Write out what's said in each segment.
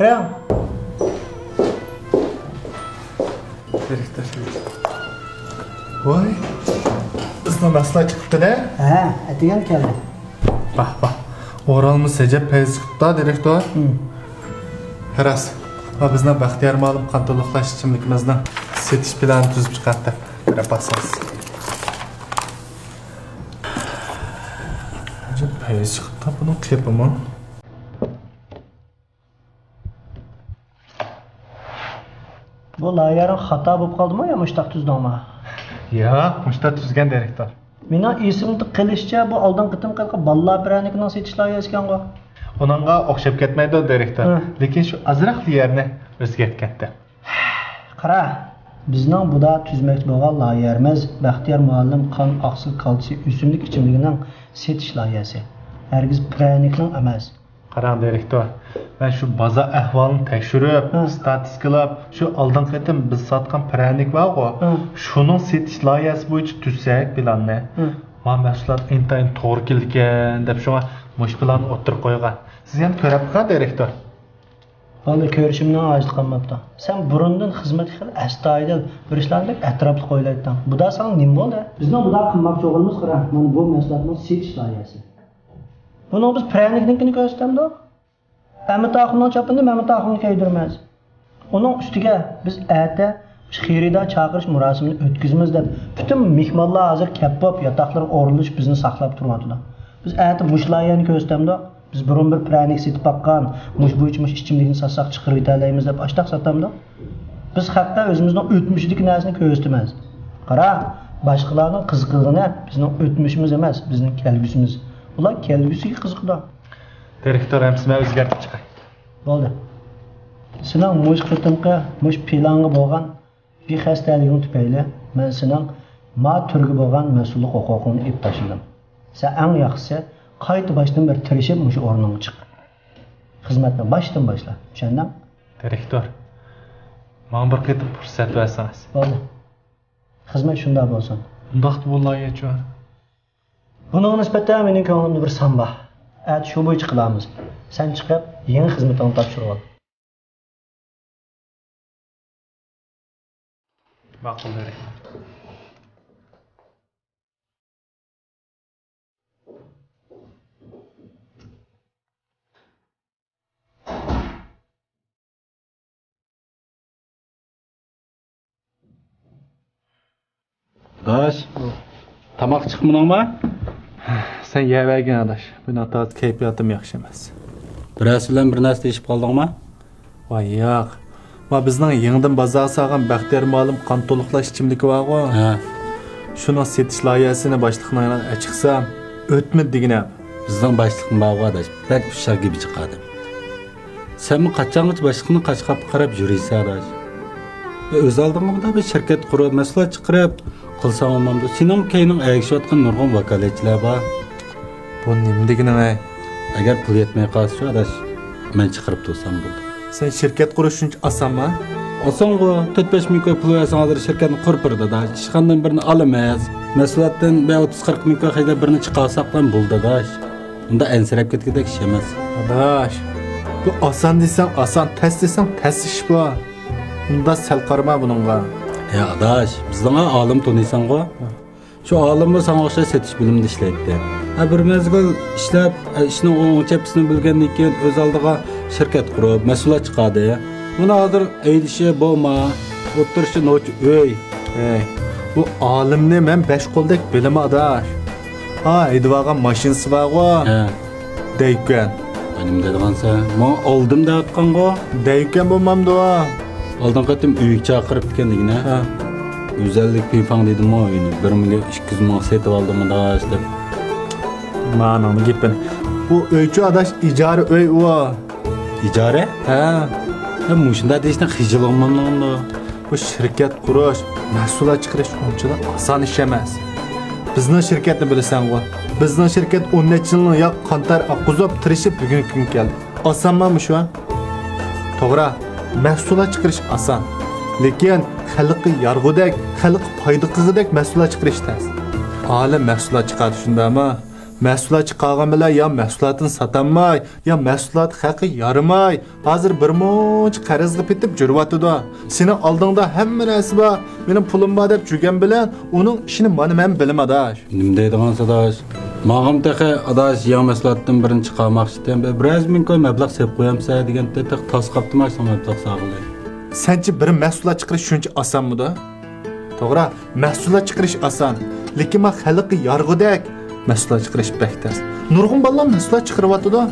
Kıram. Direktör. Vay. Bizden asla çıktı ne? He, etigen geldi. Bak. Oralımı secep peyz çıktı direktör. Heras. Va bizden Baxtiyar ma'lum qandoqlash ichimlikimizdan setish planini tuzib chiqardi. Qarab basasiz. Acaba peyz chiqdi buni qilibmi? Bu layarın hata bo'lib qoldimi yo mushtaq tuzdingmi? Yo'q, mushta tuzgan direktor. Meni esimda qilishcha bu oldin qitim qilgan balla branikining setish loyihasi ekan-ku. Uningga o'xshab ketmaydi direktor. Lekin shu azraqli yerni o'zgartdi. Qara, bizning buda tuzmoqchi bo'lgan loyihamiz Baxtiyor muallim qon oqsil kalsiy o'simlik ichimligining setish loyihasi. Hargiz pranikning emas. Qarang direktor, men shu bozor ahvolini tekshirib, statistikалab, shu oldin qitim biz sotgan pranik bor-ku, shuning setish loyihasi bo'yicha tuzsak planni. Men mahsulot intayin to'g'ri kelgan deb shunga mush planni o'tirib qo'ygan. Siz ham ko'rib qo'ying direktor. Hali ko'rishimdan ojiz qolmabdi. Sen burundan xizmat qil, astoydil bir ishlarni atrofli qo'ylaysan. Buda san nima bo'ldi? Bizning buda qilmoqchi o'g'limiz qara, mana bu mahsulotning setish loyihasi. Bunu biz praniknikini ko'rsatamdi. Amit Axunning chopini Mamit Axunni kaydirmaz. Uning ustiga biz ata xirida chaqirish marosimini o'tkazamiz deb butun mehmonlar hozir kappop yotoqlar o'rilish bizni saqlab turmoqda. Biz ata mushlayani ko'rsatamdi. Biz burun bir pranik setib baqqan, mush bo'yicha ichimlikni sotsak chiqarib yetalaymiz deb ashtaq sotamdi. Biz hatto o'zimizning o'tmishidagi narsani ko'rsatamiz. Qara, boshqalarning qiziqig'ini bizning o'tmishimiz emas, bizning kelgusimiz. Ular kelgusiga qiziqdi. Direktor ham sizga o'zgartib chiqay. Bo'ldi. Sening mush qitimqa, mush planga bo'lgan bexastaliging tufayli men sening ma turga bo'lgan mas'ullik huquqingni ib tashladim. Sen eng yaxshisi qayta boshdan bir tirishib mush o'rningga chiq. Xizmatni boshdan boshla. Tushunding? Direktor. Men bir qitim fursat bersangiz. Bo'ldi. Xizmat shunday bo'lsin. Undaq bo'laychi. Bunun nisbatan mening ko'nglimda bir samba. At shu bo'yicha qilamiz. Sen chiqib, yangi xizmatni topshirib ol. Ma'qul direktor. Daş. Tamaq chiqmidingmi? Sen yevergin adaş. Bu natat keyfiyatim yaxshi emas. Birasi bilan bir narsa deyishib qoldingmi? Voy yo'q. Va bizning yangidan bozor solgan Baxtiyor ma'lum qon to'liqlash ichimligi bor-ku. Ha. Shuni setish loyihasini boshliqning chiqsam, o'tmid degina. Bizning boshliqning bog'i adash. Bak ushar gibi chiqadi. Sen qachongacha boshliqni qachqab qarab yuraysan adash. O'z oldingda bir shirkat qurib, mahsulot chiqarib qilsam olmamdi. Sening keyning ayishayotgan nurg'un vakolatchilar bor. Bu nima degina? Agar pul yetmay qolsa adash, men chiqarib tursam bo'ldi. Sen shirkat qurish uchun osanmi? Osongo 4-5 ming pul yasanlar shirkatni qurib da. Chiqqandan birini olamaysiz. Mahsulotdan 30-40 ming haydab birini chiqarsak ham bo'ldi adash. Unda ansirab ketgandek ish emas. Adash. Bu oson desang oson, tez desang tez ish bu. Unda sal qarama buningga. Ya adash, bizning olim taniysan-ku. Shu olimni sana o'xshash setish bilimida ishlaydi. Bir mezgil ishlab, ishning o'ngchapisini bilgandan keyin o'z oldiga shirkat qurib, mahsulot chiqadi. Buni hozir aydishi bo'lma, o'tirishi noch o'y. Bu olimni men 5 qo'ldek bilimi adash. Ha, aydivagan mashinasi bor-ku. Deykan. Benim dedigansa, men oldim deyotgan-ku. Deykan bo'lmamdi. Oldin qatim uyga chaqirib ketganligini. Özellik pinfang dedim o uyni. 1.200 ming setib oldim adash deb. Ma'noni gapini. Bu uychi adash ijara uy u. Ijara? Ha. Mushunda deyishdan xijilolmanmanda. Bu shirkat qurish, mahsulot chiqarish unchalar oson ish emas. Bizning shirkatni bilasan-ku. Bizning shirkat 10-yilni yo'q qantar oquzib tirishib bugungi kun keldi. Osonmi shu? To'g'ri. Mahsulot chiqarish oson. Lekin xalqi yarg'udek, xalq foyda qilgudek mahsulot chiqarish tez. Olim mahsulot chiqarish shundami? Mahsulotchi qolgan bilan ya mahsulotini sotamay, ya mahsulot haqi yarimay, hozir bir muncha qarzga petib juryotidi. Sening oldingda hamma narsa bor, mening pulim bor deb jurgan bilan uning ishini mana men bilmadosh. Nima deydigan sadash? Mağam texe adaş ya mahsulotdan birini chiqarmoqchidan biraz ming koy mablag' sep qo'yamsa degan tex tas qaptimash mablag' sog'ildi. Senchi bir mahsulot chiqarish shuncha osonmidi? To'g'ri, mahsulot chiqarish oson, lekin men xalqqa yarg'udak mahsulot chiqarish bektas. Nurg'un bolalar mahsulot chiqaryapti,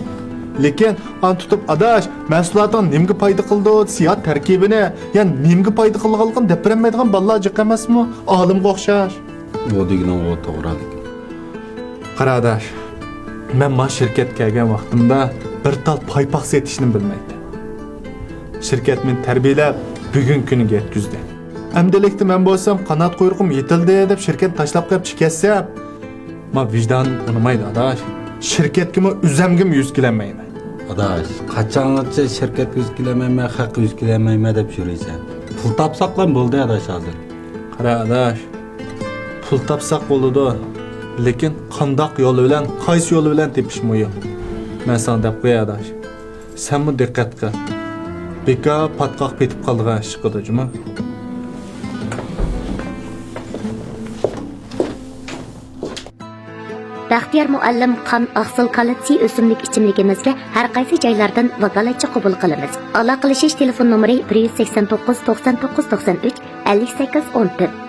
lekin an tutib adash mahsulotdan nimga foyda qildi, siyat tarkibini, ya'ni nimga foyda qilganligini deb bilmaydigan bolalar jiq emasmi? Olimga o'xshash. O degan o to'g'ri. Qaradash, men ma shirkatga kelgan vaqtimda bir tal paypoq setishni bilmaydi. Shirkat men tarbiyalab bugun kuniga yetkazdi. Amdilikda men bo'lsam qanot quyruqim yetildi deb shirkat tashlab qo'yib chiqarsam, ma vijdon unmaydi adash. Shirkatga men o'zimga yuz kelmayman. Adash, qachongacha shirkat yuz kelmayman, haq yuz kelmayman deb yuraysan. Pul topsaqlar bo'ldi adash hozir. Qara adash, pul topsaq bo'ldi. Lekin qandoq yo'l bilan, qaysi yo'l bilan tepish muhim. Men sana deb qo'yadash. Sen bu diqqat qil. Beka patqoq petib qolgan ish qildi-jimi? Baxtiyor muallim qon oqsil kalsiy o'simlik ichimligimizga har qaysi joylardan vakolatchi qabul qilamiz. Aloqalashish telefon nomeri 189 99 93 58 14.